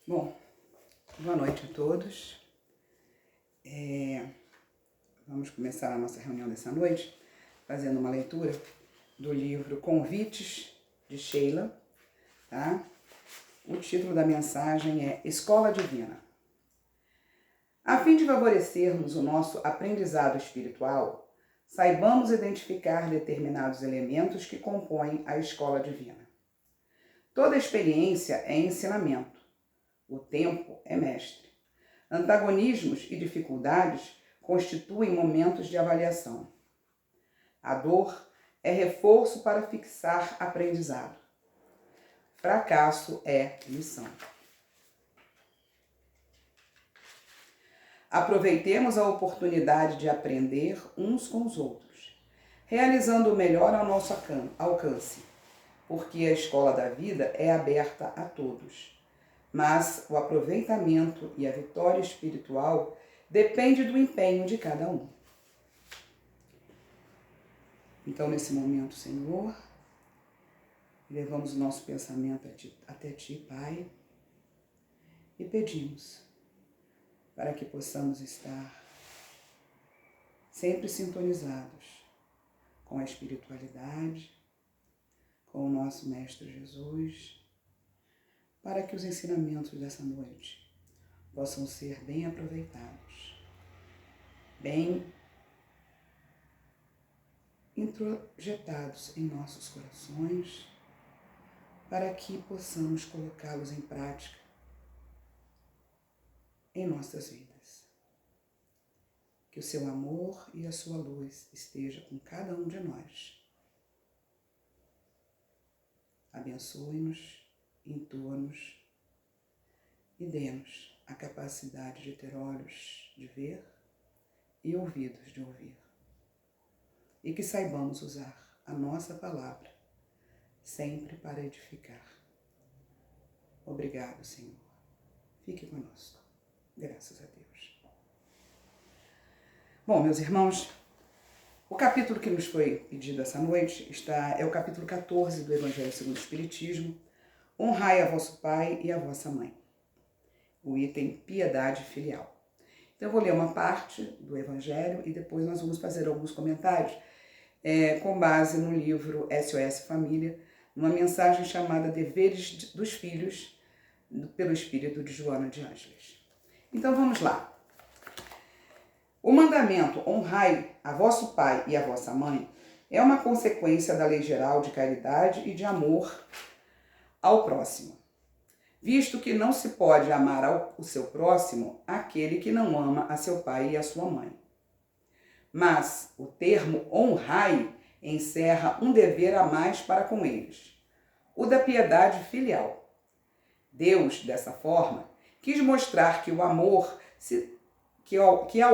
Bom, boa noite a todos. Vamos começar a nossa reunião dessa noite fazendo uma leitura do livro Convites, de Sheila, tá? O título da mensagem é Escola Divina. A fim de favorecermos o nosso aprendizado espiritual, saibamos identificar determinados elementos que compõem a escola divina. Toda experiência é ensinamento. O tempo é mestre. Antagonismos e dificuldades constituem momentos de avaliação. A dor é reforço para fixar aprendizado. Fracasso é lição. Aproveitemos a oportunidade de aprender uns com os outros, realizando o melhor ao nosso alcance, porque a escola da vida é aberta a todos. Mas o aproveitamento e a vitória espiritual depende do empenho de cada um. Então, nesse momento, Senhor, levamos o nosso pensamento até Ti, Pai, e pedimos para que possamos estar sempre sintonizados com a espiritualidade, com o nosso Mestre Jesus, para que os ensinamentos dessa noite possam ser bem aproveitados, bem introjetados em nossos corações, para que possamos colocá-los em prática em nossas vidas. Que o seu amor e a sua luz esteja com cada um de nós. Abençoe-nos, intua-nos e dê-nos a capacidade de ter olhos de ver e ouvidos de ouvir. E que saibamos usar a nossa palavra sempre para edificar. Obrigado, Senhor. Fique conosco. Graças a Deus. Bom, meus irmãos, o capítulo que nos foi pedido essa noite é o capítulo 14 do Evangelho segundo o Espiritismo. Honrai a vosso pai e a vossa mãe. O item piedade filial. Então eu vou ler uma parte do Evangelho e depois nós vamos fazer alguns comentários com base no livro SOS Família, numa mensagem chamada Deveres dos Filhos, pelo espírito de Joana de Ângeles. Então vamos lá. O mandamento honrai a vosso pai e a vossa mãe é uma consequência da lei geral de caridade e de amor ao próximo, visto que não se pode amar o seu próximo aquele que não ama a seu pai e a sua mãe. Mas o termo honrai encerra um dever a mais para com eles, o da piedade filial. Deus, dessa forma, quis mostrar que ao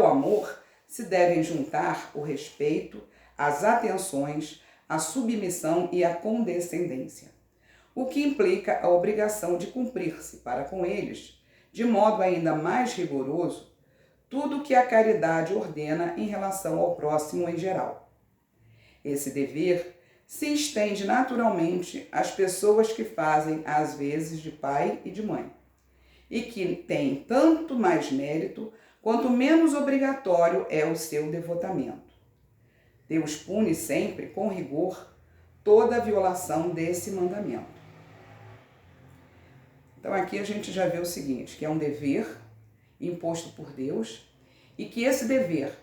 amor se devem juntar o respeito, as atenções, a submissão e a condescendência, o que implica a obrigação de cumprir-se para com eles, de modo ainda mais rigoroso, tudo o que a caridade ordena em relação ao próximo em geral. Esse dever se estende naturalmente às pessoas que fazem às vezes de pai e de mãe, e que têm tanto mais mérito quanto menos obrigatório é o seu devotamento. Deus pune sempre, com rigor, toda a violação desse mandamento. Então aqui a gente já vê o seguinte, que é um dever imposto por Deus e que esse dever,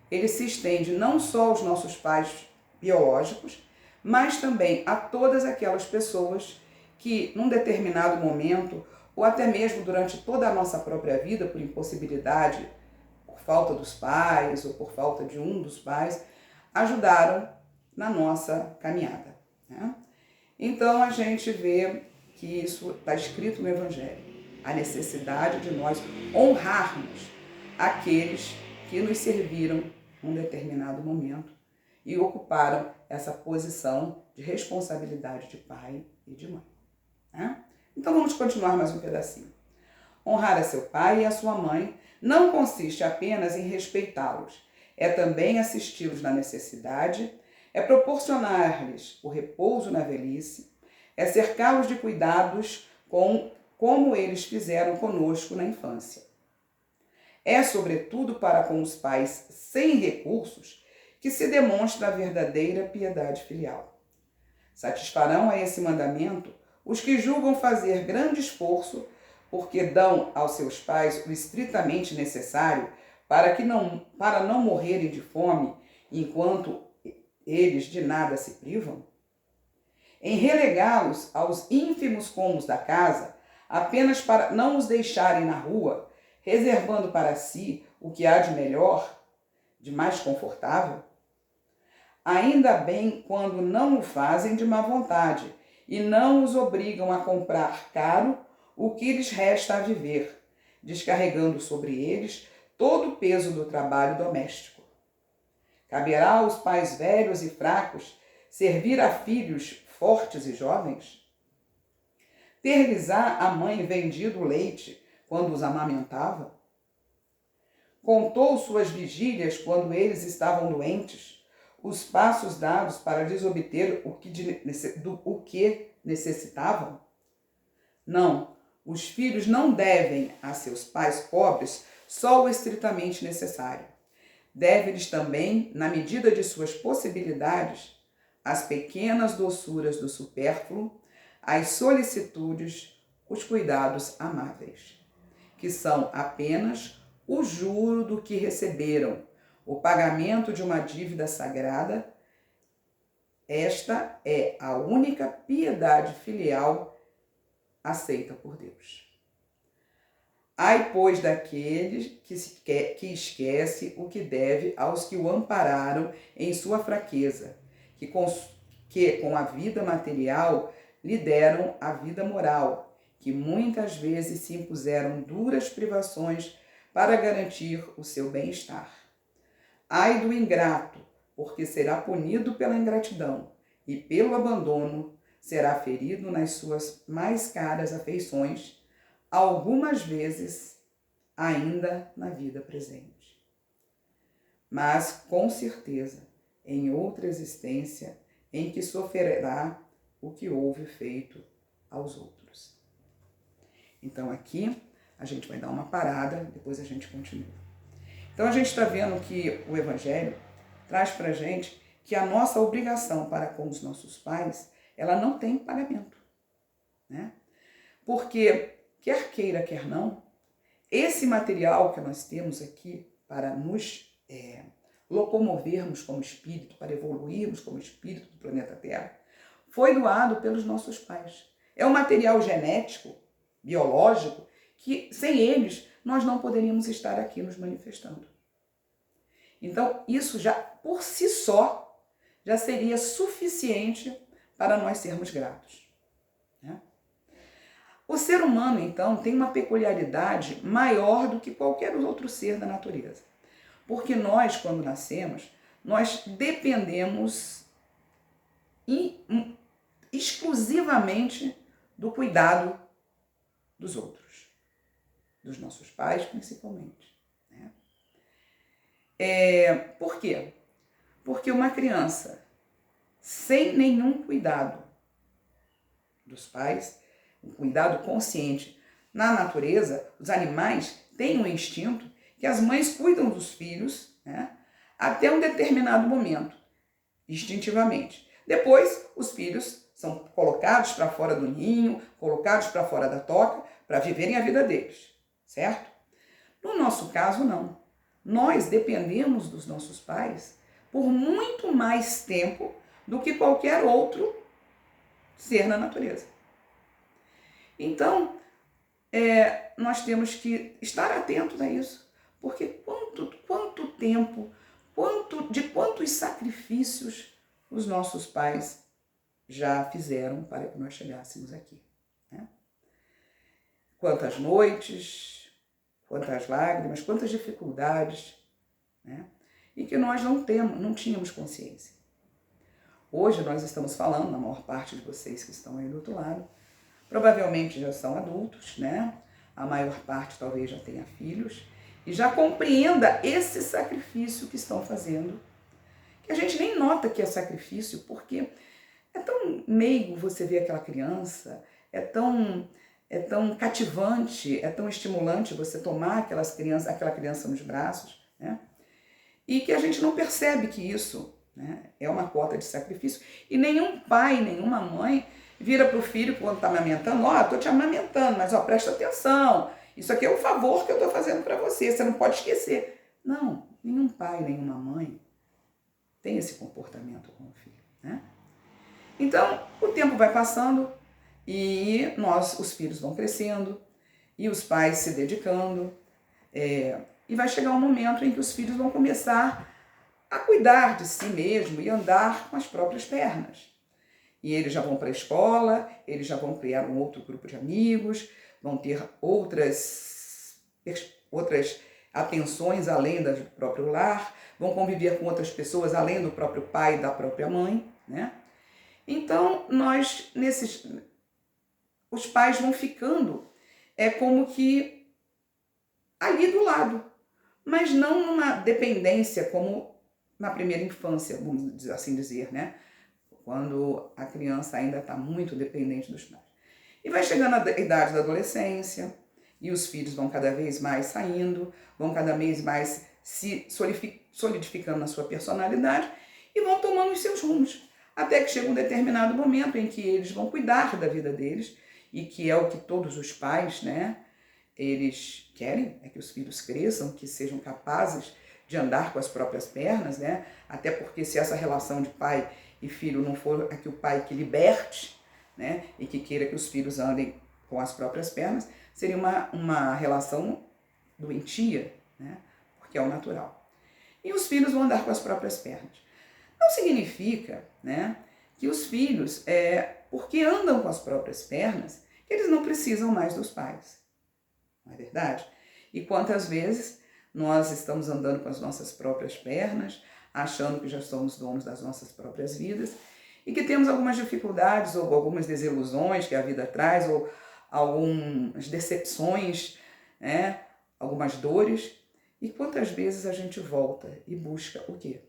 ele se estende não só aos nossos pais biológicos, mas também a todas aquelas pessoas que num determinado momento ou até mesmo durante toda a nossa própria vida, por impossibilidade, por falta dos pais ou por falta de um dos pais, ajudaram na nossa caminhada, né? Então a gente vê que isso está escrito no Evangelho, a necessidade de nós honrarmos aqueles que nos serviram num determinado momento e ocuparam essa posição de responsabilidade de pai e de mãe, né? Então vamos continuar mais um pedacinho. Honrar a seu pai e a sua mãe não consiste apenas em respeitá-los, é também assisti-los na necessidade, é proporcionar-lhes o repouso na velhice, é cercá-los de cuidados com como eles fizeram conosco na infância. É, sobretudo, para com os pais sem recursos que se demonstra a verdadeira piedade filial. Satisfarão a esse mandamento os que julgam fazer grande esforço porque dão aos seus pais o estritamente necessário para não morrerem de fome enquanto eles de nada se privam? Em relegá-los aos ínfimos cômodos da casa, apenas para não os deixarem na rua, reservando para si o que há de melhor, de mais confortável? Ainda bem quando não o fazem de má vontade e não os obrigam a comprar caro o que lhes resta a viver, descarregando sobre eles todo o peso do trabalho doméstico. Caberá aos pais velhos e fracos servir a filhos fortes e jovens? Ter-lhes-á a mãe vendido o leite quando os amamentava? Contou suas vigílias quando eles estavam doentes, os passos dados para lhes obter o que necessitavam? Não, os filhos não devem a seus pais pobres só o estritamente necessário. Deve-lhes também, na medida de suas possibilidades, as pequenas doçuras do supérfluo, as solicitudes, os cuidados amáveis, que são apenas o juro do que receberam, o pagamento de uma dívida sagrada. Esta é a única piedade filial aceita por Deus. Ai, pois, daquele que esquece o que deve aos que o ampararam em sua fraqueza, que com a vida material lhe deram a vida moral, que muitas vezes se impuseram duras privações para garantir o seu bem-estar. Ai do ingrato, porque será punido pela ingratidão e pelo abandono será ferido nas suas mais caras afeições, algumas vezes ainda na vida presente. Mas, com certeza, em outra existência em que sofrerá o que houve feito aos outros. Então aqui a gente vai dar uma parada, depois a gente continua. Então a gente está vendo que o Evangelho traz para a gente que a nossa obrigação para com os nossos pais, ela não tem pagamento, né? Porque, quer queira, quer não, esse material que nós temos aqui para nos locomovermos como espírito, para evoluirmos como espírito do planeta Terra, foi doado pelos nossos pais. É um material genético, biológico, que sem eles nós não poderíamos estar aqui nos manifestando. Então, isso já, por si só, já seria suficiente para nós sermos gratos, né? O ser humano, então, tem uma peculiaridade maior do que qualquer outro ser da natureza. Porque nós, quando nascemos, nós dependemos exclusivamente do cuidado dos outros, dos nossos pais, principalmente, né? Por quê? Porque uma criança sem nenhum cuidado dos pais, um cuidado consciente na natureza, os animais têm um instinto que as mães cuidam dos filhos, né, até um determinado momento, instintivamente. Depois, os filhos são colocados para fora do ninho, colocados para fora da toca, para viverem a vida deles, certo? No nosso caso, não. Nós dependemos dos nossos pais por muito mais tempo do que qualquer outro ser na natureza. Então, nós temos que estar atentos a isso, porque quanto tempo, quantos sacrifícios os nossos pais já fizeram para que nós chegássemos aqui, né? Quantas noites, quantas lágrimas, quantas dificuldades, né? E que nós não tínhamos consciência. Hoje nós estamos falando, na maior parte de vocês que estão aí do outro lado, provavelmente já são adultos, né? A maior parte talvez já tenha filhos e já compreenda esse sacrifício que estão fazendo, que a gente nem nota que é sacrifício, porque é tão meigo você ver aquela criança, é tão é tão cativante, é tão estimulante você tomar aquela criança nos braços, né? E que a gente não percebe que isso, né, é uma cota de sacrifício. E nenhum pai, nenhuma mãe vira para o filho quando está amamentando, estou te amamentando, mas presta atenção, isso aqui é um favor que eu estou fazendo para você, você não pode esquecer. Não, nenhum pai, nenhuma mãe tem esse comportamento com o filho, né? Então, o tempo vai passando e os filhos vão crescendo e os pais se dedicando, e vai chegar um momento em que os filhos vão começar a cuidar de si mesmo e andar com as próprias pernas. E eles já vão para a escola, eles já vão criar um outro grupo de amigos, vão ter outras atenções além do próprio lar, vão conviver com outras pessoas além do próprio pai e da própria mãe, né? Então, os pais vão ficando como que ali do lado, mas não numa dependência como na primeira infância, vamos assim dizer, né? Quando a criança ainda está muito dependente dos pais. E vai chegando a idade da adolescência, e os filhos vão cada vez mais saindo, vão cada vez mais se solidificando na sua personalidade e vão tomando os seus rumos. Até que chega um determinado momento em que eles vão cuidar da vida deles, e que é o que todos os pais, né, eles querem, é que os filhos cresçam, que sejam capazes de andar com as próprias pernas, né? Até porque se essa relação de pai e filho não for que o pai que liberte, né, e que queira que os filhos andem com as próprias pernas, seria uma relação doentia, né? Porque é o natural. E os filhos vão andar com as próprias pernas. Não significa, né, que os filhos, porque andam com as próprias pernas, que eles não precisam mais dos pais. Não é verdade? E quantas vezes nós estamos andando com as nossas próprias pernas, achando que já somos donos das nossas próprias vidas, e que temos algumas dificuldades ou algumas desilusões que a vida traz, ou algumas decepções, né, algumas dores, e quantas vezes a gente volta e busca o quê?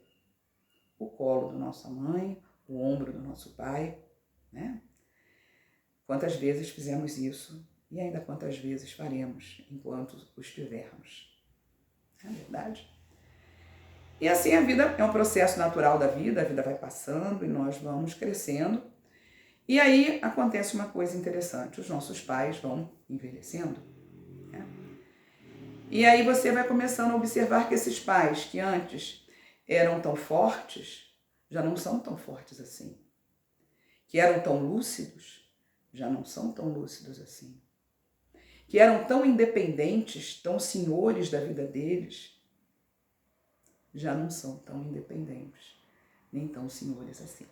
O colo da nossa mãe, o ombro do nosso pai, né? Quantas vezes fizemos isso e ainda quantas vezes faremos enquanto os tivermos. Não é verdade? E assim a vida é um processo natural da vida, a vida vai passando e nós vamos crescendo. E aí acontece uma coisa interessante, os nossos pais vão envelhecendo, né? E aí você vai começando a observar que esses pais que antes eram tão fortes, já não são tão fortes assim. Que eram tão lúcidos, já não são tão lúcidos assim. Que eram tão independentes, tão senhores da vida deles, já não são tão independentes, nem tão senhores assim.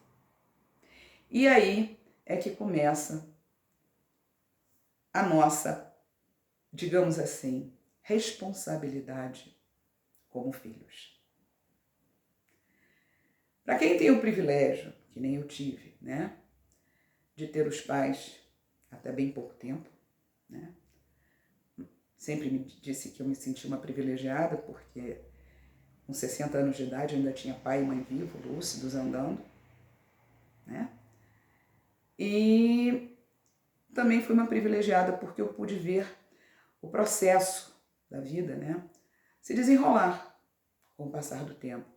E aí é que começa a nossa, digamos assim, responsabilidade como filhos. Para quem tem o privilégio, que nem eu tive, né, de ter os pais até bem pouco tempo, né, sempre me disse que eu me sentia uma privilegiada, porque com 60 anos de idade eu ainda tinha pai e mãe vivos, lúcidos, andando, né? E também fui uma privilegiada porque eu pude ver o processo da vida, né, se desenrolar com o passar do tempo.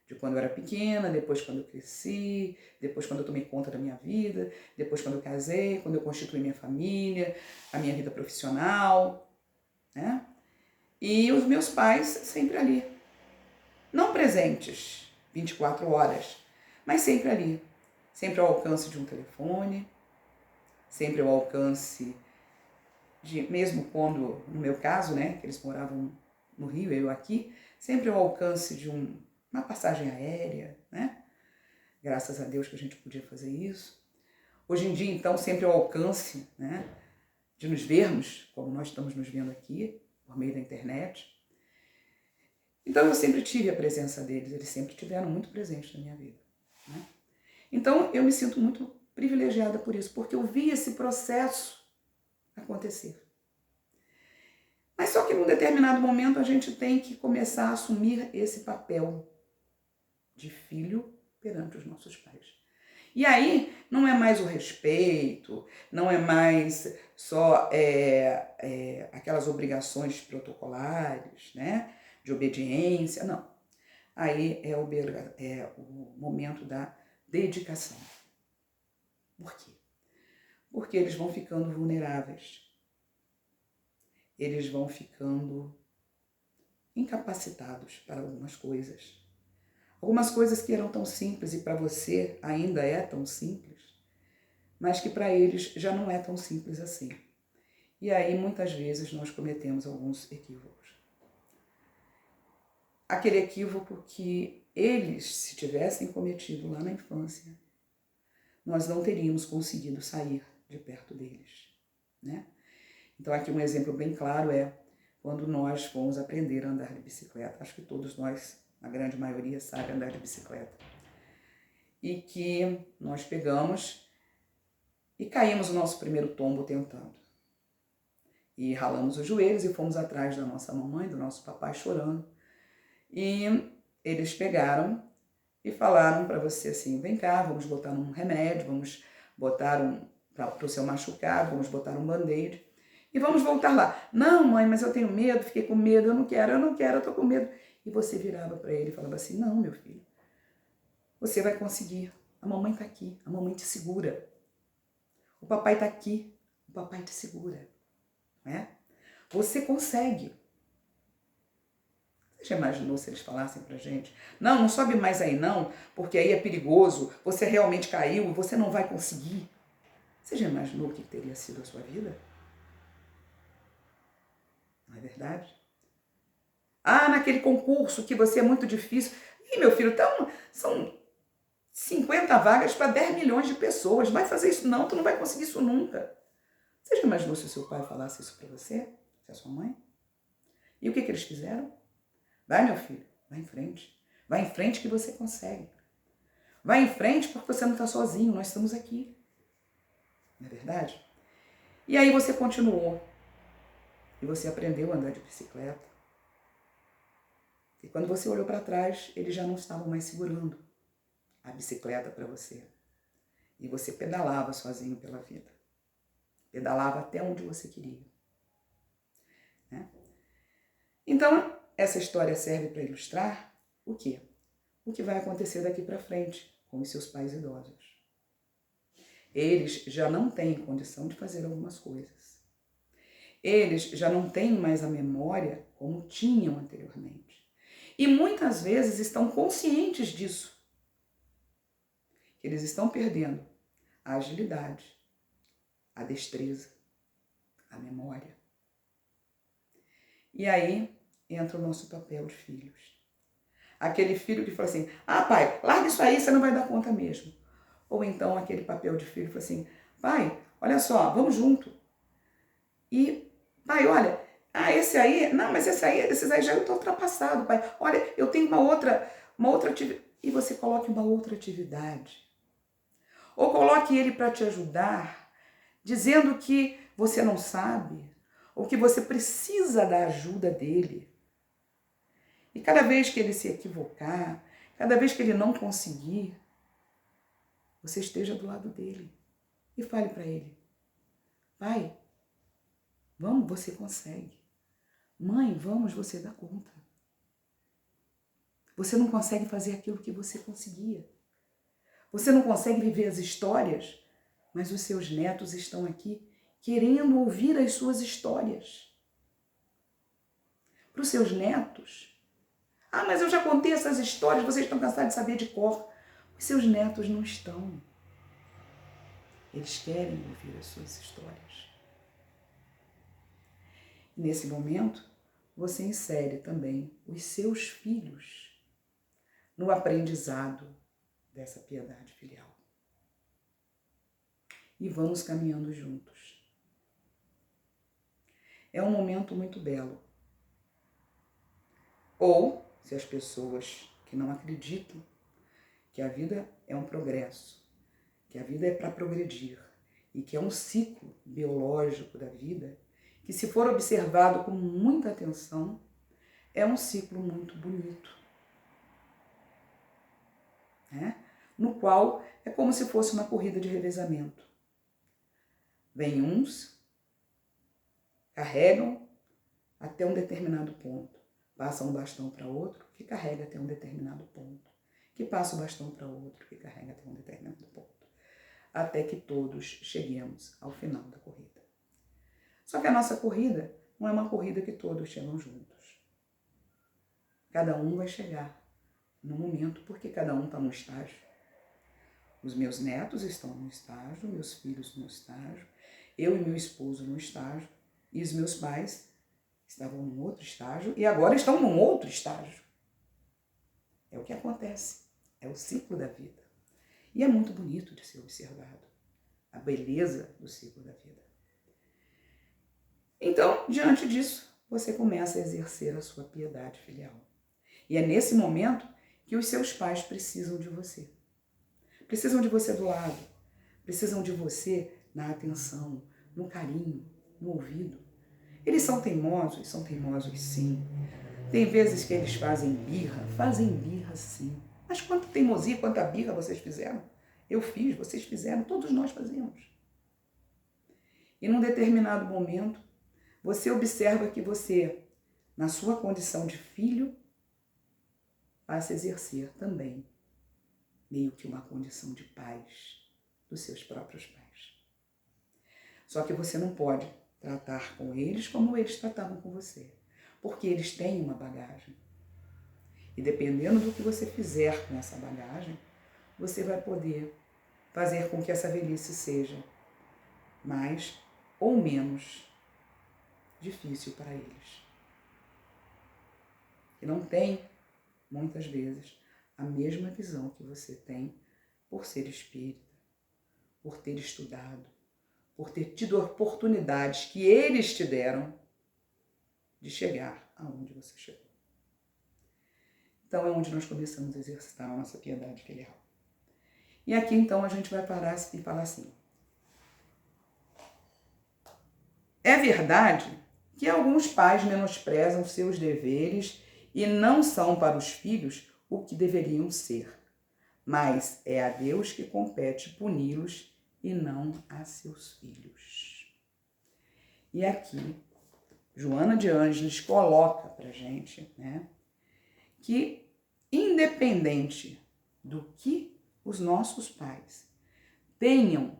De quando eu era pequena, depois quando eu cresci, depois quando eu tomei conta da minha vida, depois quando eu casei, quando eu constituí minha família, a minha vida profissional, né? E os meus pais sempre ali. Não presentes 24 horas, mas sempre ali. Sempre ao alcance de um telefone, sempre ao alcance de, mesmo quando, no meu caso, né, que eles moravam no Rio, eu aqui, sempre ao alcance de uma passagem aérea, né? Graças a Deus que a gente podia fazer isso. Hoje em dia, então, sempre ao alcance, né, de nos vermos, como nós estamos nos vendo aqui, por meio da internet. Então, eu sempre tive a presença deles, eles sempre estiveram muito presentes na minha vida, né? Então, eu me sinto muito privilegiada por isso, porque eu vi esse processo acontecer. Mas só que num determinado momento a gente tem que começar a assumir esse papel de filho perante os nossos pais. E aí não é mais o respeito, não é mais só aquelas obrigações protocolares, né, de obediência, não. Aí é o momento da dedicação. Por quê? Porque eles vão ficando vulneráveis. Eles vão ficando incapacitados para algumas coisas. Algumas coisas que eram tão simples e para você ainda é tão simples, mas que para eles já não é tão simples assim. E aí muitas vezes nós cometemos alguns equívocos. Aquele equívoco que eles, se tivessem cometido lá na infância, nós não teríamos conseguido sair de perto deles, né? Então aqui um exemplo bem claro é quando nós fomos aprender a andar de bicicleta. Acho que todos nós, a grande maioria, sabe andar de bicicleta. E que nós pegamos e caímos o nosso primeiro tombo tentando. E ralamos os joelhos e fomos atrás da nossa mamãe, do nosso papai chorando. E eles pegaram e falaram para você assim, vem cá, vamos botar um remédio, vamos botar para o seu machucado, vamos botar um band-aid e vamos voltar lá. Não, mãe, mas eu tenho medo, fiquei com medo, eu não quero, eu tô com medo. E você virava para ele e falava assim, não, meu filho, você vai conseguir, a mamãe tá aqui, a mamãe te segura. O papai tá aqui, o papai te segura, né? Você consegue. Você já imaginou se eles falassem pra gente? Não, não sobe mais aí não, porque aí é perigoso, você realmente caiu e você não vai conseguir. Você já imaginou o que teria sido a sua vida? Não é verdade? Ah, naquele concurso que você é muito difícil. Ih, meu filho, são 50 vagas para 10 milhões de pessoas. Vai fazer isso não, tu não vai conseguir isso nunca. Você já imaginou se o seu pai falasse isso para você? Se a sua mãe? E o que eles fizeram? Vai, meu filho, vai em frente. Vai em frente que você consegue. Vai em frente porque você não está sozinho, nós estamos aqui. Não é verdade? E aí você continuou. E você aprendeu a andar de bicicleta. E quando você olhou para trás, eles já não estavam mais segurando a bicicleta para você. E você pedalava sozinho pela vida. Pedalava até onde você queria. Né? Então, essa história serve para ilustrar o quê? O que vai acontecer daqui para frente com os seus pais idosos. Eles já não têm condição de fazer algumas coisas. Eles já não têm mais a memória como tinham anteriormente. E muitas vezes estão conscientes disso. Eles estão perdendo a agilidade, a destreza, a memória. E aí entra o nosso papel de filhos. Aquele filho que fala assim, ah pai, larga isso aí, você não vai dar conta mesmo. Ou então aquele papel de filho que fala assim, pai, olha só, vamos junto. E, pai, olha, esse aí, não, mas esses aí já eu estou ultrapassado, pai. Olha, eu tenho uma outra atividade. E você coloque uma outra atividade. Ou coloque ele para te ajudar, dizendo que você não sabe, ou que você precisa da ajuda dele. E cada vez que ele se equivocar, cada vez que ele não conseguir, você esteja do lado dele e fale para ele, pai, vamos, você consegue. Mãe, vamos, você dá conta. Você não consegue fazer aquilo que você conseguia. Você não consegue viver as histórias, mas os seus netos estão aqui querendo ouvir as suas histórias. Para os seus netos, mas eu já contei essas histórias, vocês estão cansados de saber de cor. Os seus netos não estão. Eles querem ouvir as suas histórias. Nesse momento, você insere também os seus filhos no aprendizado dessa piedade filial. E vamos caminhando juntos. É um momento muito belo. Ou, se as pessoas que não acreditam que a vida é um progresso, que a vida é para progredir e que é um ciclo biológico da vida, que se for observado com muita atenção, é um ciclo muito bonito. Né? no qual é como se fosse uma corrida de revezamento. Vêm uns, carregam até um determinado ponto, passam o bastão para outro, que carrega até um determinado ponto, que passa o bastão para outro, que carrega até um determinado ponto, até que todos cheguemos ao final da corrida. Só que a nossa corrida não é uma corrida que todos chegam juntos. Cada um vai chegar no momento, porque cada um está num estágio. Os meus netos estão num estágio, meus filhos num estágio, eu e meu esposo num estágio, e os meus pais estavam num outro estágio e agora estão num outro estágio. É o que acontece, é o ciclo da vida. E é muito bonito de ser observado, a beleza do ciclo da vida. Então, diante disso, você começa a exercer a sua piedade filial. E é nesse momento que os seus pais precisam de você. Precisam de você do lado, precisam de você na atenção, no carinho, no ouvido. Eles são teimosos sim. Tem vezes que eles fazem birra sim. Mas quanta teimosia, quanta birra vocês fizeram? Eu fiz, vocês fizeram, todos nós fazemos. E num determinado momento, você observa que você, na sua condição de filho, passa a exercer também meio que uma condição de paz dos seus próprios pais. Só que você não pode tratar com eles como eles tratavam com você, porque eles têm uma bagagem. E dependendo do que você fizer com essa bagagem, você vai poder fazer com que essa velhice seja mais ou menos difícil para eles. E não tem, muitas vezes, a mesma visão que você tem por ser espírita, por ter estudado, por ter tido oportunidades que eles te deram de chegar aonde você chegou. Então é onde nós começamos a exercitar a nossa piedade filial. E aqui então a gente vai parar e falar assim: é verdade que alguns pais menosprezam seus deveres e não são para os filhos o que deveriam ser, mas é a Deus que compete puni-los e não a seus filhos. E aqui, Joana de Ângeles coloca pra gente, né, que independente do que os nossos pais tenham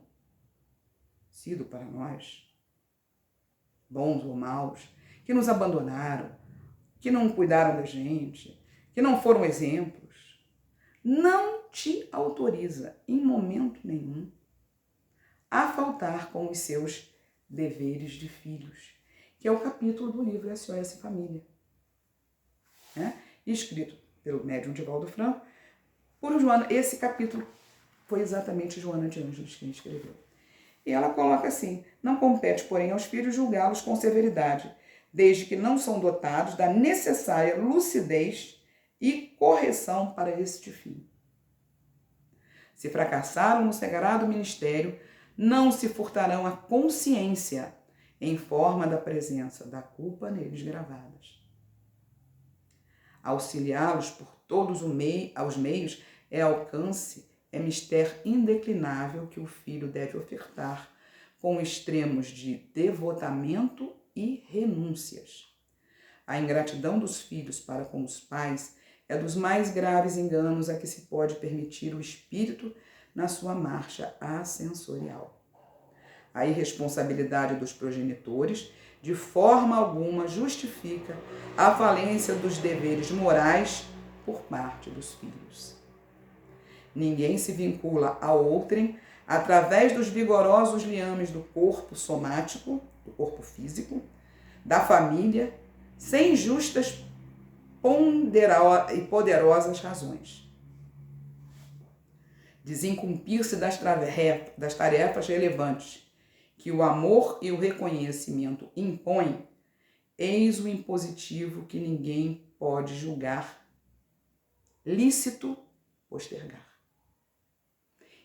sido para nós, bons ou maus, que nos abandonaram, que não cuidaram da gente, que não foram exemplos, não te autoriza em momento nenhum a faltar com os seus deveres de filhos, que é o capítulo do livro SOS Família, né? Escrito pelo médium Divaldo Franco, por Joana. Esse capítulo foi exatamente Joana de Ângeles quem escreveu. E ela coloca assim: não compete, porém, aos filhos julgá-los com severidade, desde que não são dotados da necessária lucidez e correção para este fim. Se fracassaram no sagrado ministério, não se furtarão a consciência em forma da presença da culpa neles gravadas. Auxiliá-los por todos os meios é alcance, é mistério indeclinável que o filho deve ofertar com extremos de devotamento e renúncias. A ingratidão dos filhos para com os pais é dos mais graves enganos a que se pode permitir o espírito na sua marcha ascensorial. A irresponsabilidade dos progenitores de forma alguma justifica a falência dos deveres morais por parte dos filhos. Ninguém se vincula a outrem através dos vigorosos liames do corpo somático, do corpo físico, da família, sem justas e poderosas razões. Desincumpir-se das tarefas relevantes que o amor e o reconhecimento impõem, eis o impositivo que ninguém pode julgar, lícito postergar.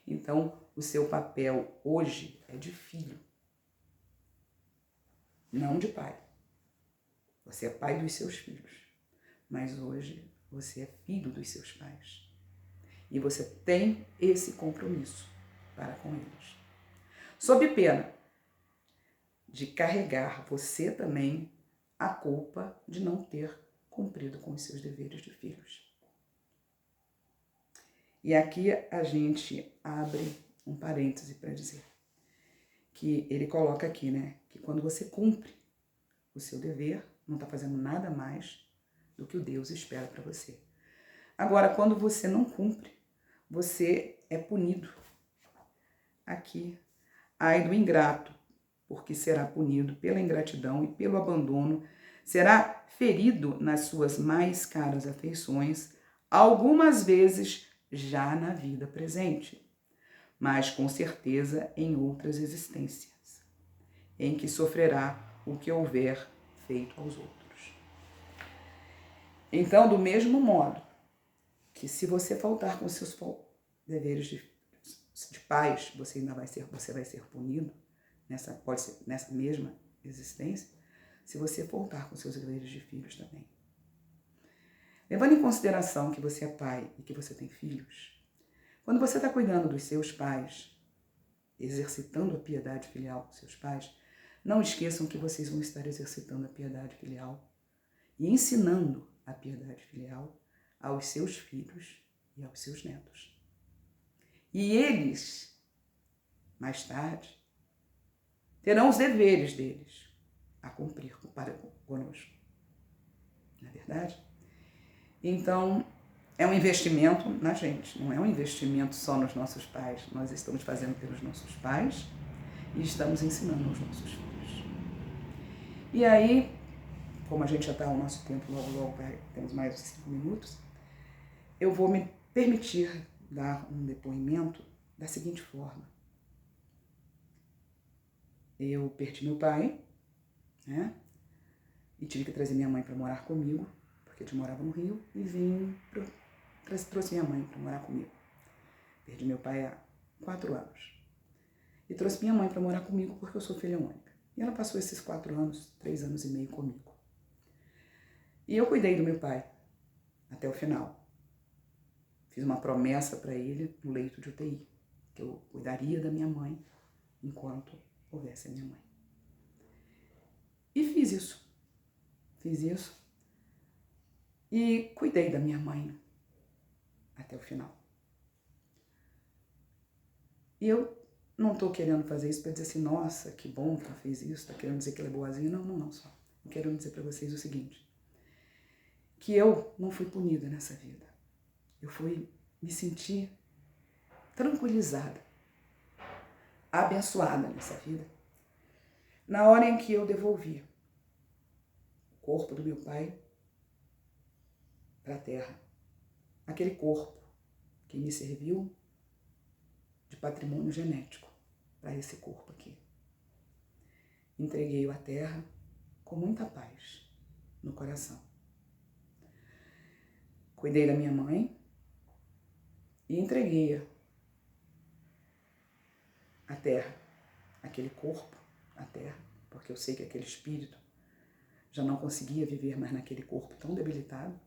Então, o seu papel hoje é de filho, não de pai. Você é pai dos seus filhos, mas hoje você é filho dos seus pais. E você tem esse compromisso para com eles. Sob pena de carregar você também a culpa de não ter cumprido com os seus deveres de filhos. E aqui a gente abre um parêntese para dizer que ele coloca aqui, né? Que quando você cumpre o seu dever, não está fazendo nada mais do que o Deus espera para você. Agora, quando você não cumpre, você é punido. Aqui, ai do ingrato, porque será punido pela ingratidão e pelo abandono, será ferido nas suas mais caras afeições, algumas vezes já na vida presente, mas com certeza em outras existências, em que sofrerá o que houver feito aos outros. Então, do mesmo modo que se você faltar com seus deveres de pais, você vai ser punido, pode ser nessa mesma existência, se você faltar com seus deveres de filhos também. Levando em consideração que você é pai e que você tem filhos, quando você está cuidando dos seus pais, exercitando a piedade filial dos seus pais, não esqueçam que vocês vão estar exercitando a piedade filial e ensinando a piedade filial aos seus filhos e aos seus netos. E eles, mais tarde, terão os deveres deles a cumprir para conosco. Não é verdade? Então, é um investimento na gente, não é um investimento só nos nossos pais. Nós estamos fazendo pelos nossos pais e estamos ensinando aos nossos filhos. E aí, como a gente já está ao nosso tempo, logo temos mais de 5 minutos, eu vou me permitir dar um depoimento da seguinte forma. Eu perdi meu pai, né? E tive que trazer minha mãe para morar comigo, porque eu morava no Rio, e trouxe minha mãe para morar comigo. Perdi meu pai há 4 anos. E trouxe minha mãe para morar comigo porque eu sou filha única. E ela passou esses 4 anos, 3 anos e meio comigo. E eu cuidei do meu pai até o final. Fiz uma promessa para ele no leito de UTI, que eu cuidaria da minha mãe enquanto houvesse a minha mãe. E fiz isso. E cuidei da minha mãe até o final. E eu não estou querendo fazer isso para dizer assim, nossa, que bom que ela fez isso, está querendo dizer que ela é boazinha. Não só. Eu quero dizer para vocês o seguinte, que eu não fui punida nessa vida. Eu fui me sentir tranquilizada, abençoada nessa vida, na hora em que eu devolvi o corpo do meu pai para a terra. Aquele corpo que me serviu de patrimônio genético para esse corpo aqui. Entreguei-o à terra com muita paz no coração. Cuidei da minha mãe e entreguei-a à terra, aquele corpo à terra, porque eu sei que aquele espírito já não conseguia viver mais naquele corpo tão debilitado,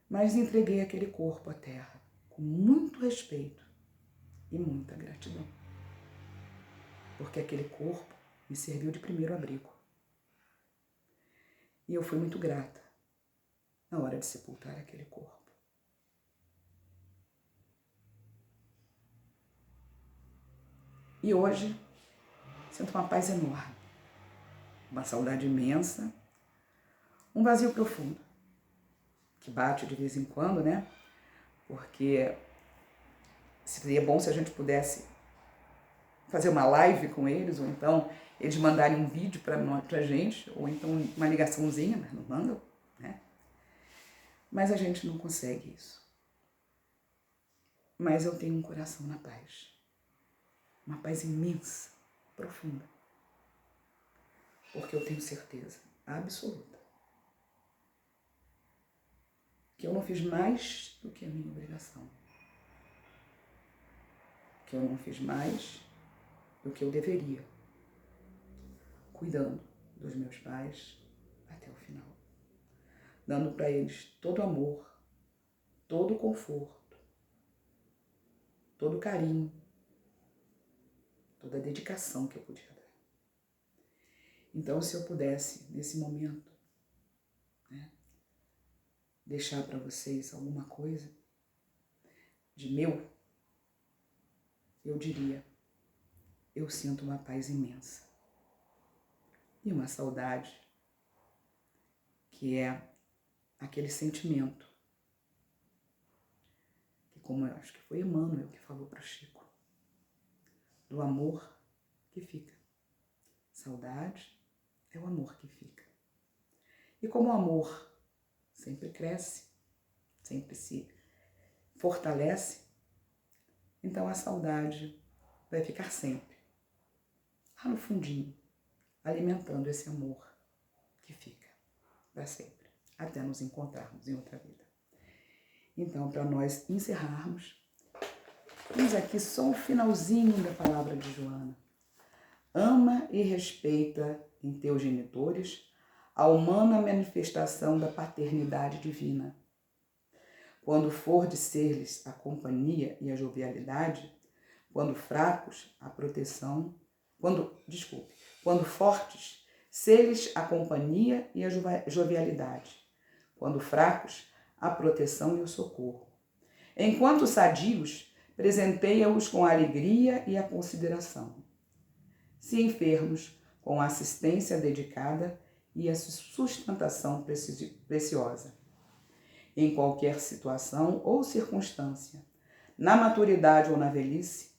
mas entreguei aquele corpo à terra com muito respeito e muita gratidão, porque aquele corpo me serviu de primeiro abrigo. E eu fui muito grata na hora de sepultar aquele corpo. E hoje sinto uma paz enorme, uma saudade imensa, um vazio profundo, que bate de vez em quando, né? Porque seria bom se a gente pudesse fazer uma live com eles, ou então eles mandarem um vídeo pra gente, ou então uma ligaçãozinha, mas não mandam, né? Mas a gente não consegue isso. Mas eu tenho um coração na paz. Uma paz imensa, profunda. Porque eu tenho certeza absoluta que eu não fiz mais do que a minha obrigação. Que eu não fiz mais do que eu deveria, cuidando dos meus pais até o final. Dando para eles todo amor, todo conforto, todo o carinho, toda a dedicação que eu podia dar. Então, se eu pudesse, nesse momento, deixar para vocês alguma coisa de meu, eu diria, eu sinto uma paz imensa e uma saudade, que é aquele sentimento que, como eu acho que foi Emmanuel que falou para o Chico, do amor que fica. Saudade é o amor que fica. E como o amor sempre cresce, sempre se fortalece, então a saudade vai ficar sempre lá no fundinho, alimentando esse amor que fica para sempre, até nos encontrarmos em outra vida. Então, para nós encerrarmos, temos aqui só o finalzinho da palavra de Joana. Ama e respeita em teus genitores a humana manifestação da paternidade divina. Quando for de ser-lhes a companhia e a jovialidade, quando fracos, a proteção, quando fortes, ser-lhes a companhia e a jovialidade, quando fracos, a proteção e o socorro. Enquanto sadios, presenteia-os com a alegria e a consideração. Se enfermos, com a assistência dedicada e a sustentação preciosa. Em qualquer situação ou circunstância, na maturidade ou na velhice,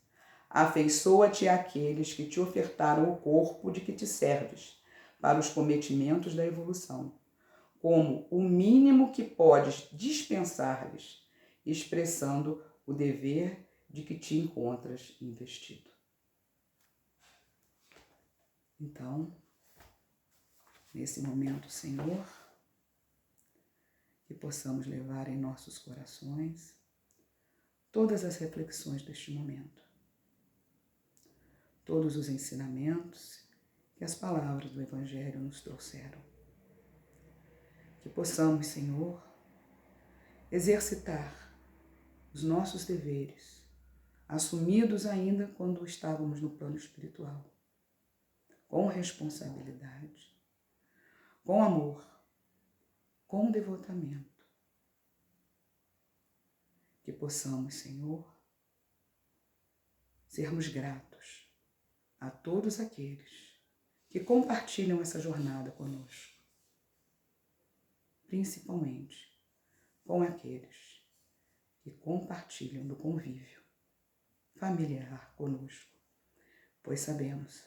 afeiçoa-te àqueles que te ofertaram o corpo de que te serves para os cometimentos da evolução, como o mínimo que podes dispensar-lhes, expressando o dever de que te encontras investido. Então, nesse momento, Senhor, que possamos levar em nossos corações todas as reflexões deste momento, todos os ensinamentos que as palavras do Evangelho nos trouxeram. Que possamos, Senhor, exercitar os nossos deveres, assumidos ainda quando estávamos no plano espiritual, com responsabilidade, com amor, com devotamento. Que possamos, Senhor, sermos gratos a todos aqueles que compartilham essa jornada conosco, principalmente com aqueles que compartilham do convívio familiar conosco, pois sabemos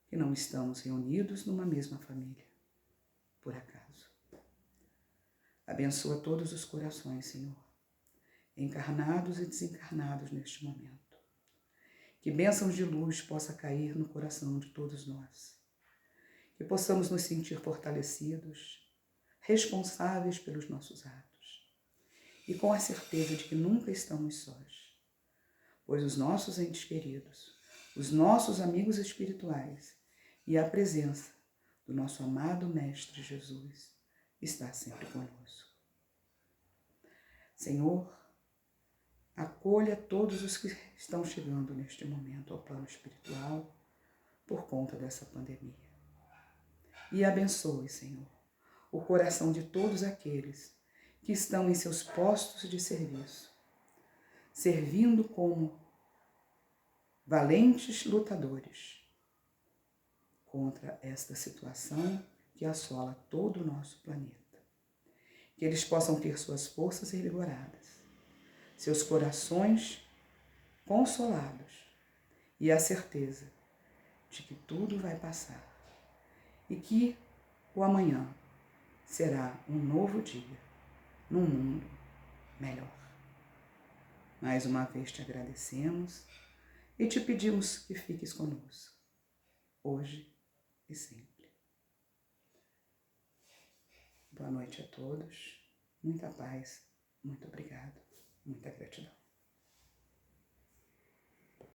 que não estamos reunidos numa mesma família, por acaso. Abençoa todos os corações, Senhor, encarnados e desencarnados neste momento. Que bênçãos de luz possa cair no coração de todos nós. Que possamos nos sentir fortalecidos, responsáveis pelos nossos atos. E com a certeza de que nunca estamos sós, pois os nossos entes queridos, os nossos amigos espirituais e a presença do nosso amado Mestre Jesus está sempre conosco. Senhor, acolha todos os que estão chegando neste momento ao plano espiritual por conta dessa pandemia. E abençoe, Senhor, o coração de todos aqueles que estão em seus postos de serviço, servindo como valentes lutadores contra esta situação que assola todo o nosso planeta. Que eles possam ter suas forças revigoradas, seus corações consolados e a certeza de que tudo vai passar e que o amanhã será um novo dia num mundo melhor. Mais uma vez te agradecemos e te pedimos que fiques conosco, hoje e sempre. Boa noite a todos, muita paz, muito obrigado, muita gratidão.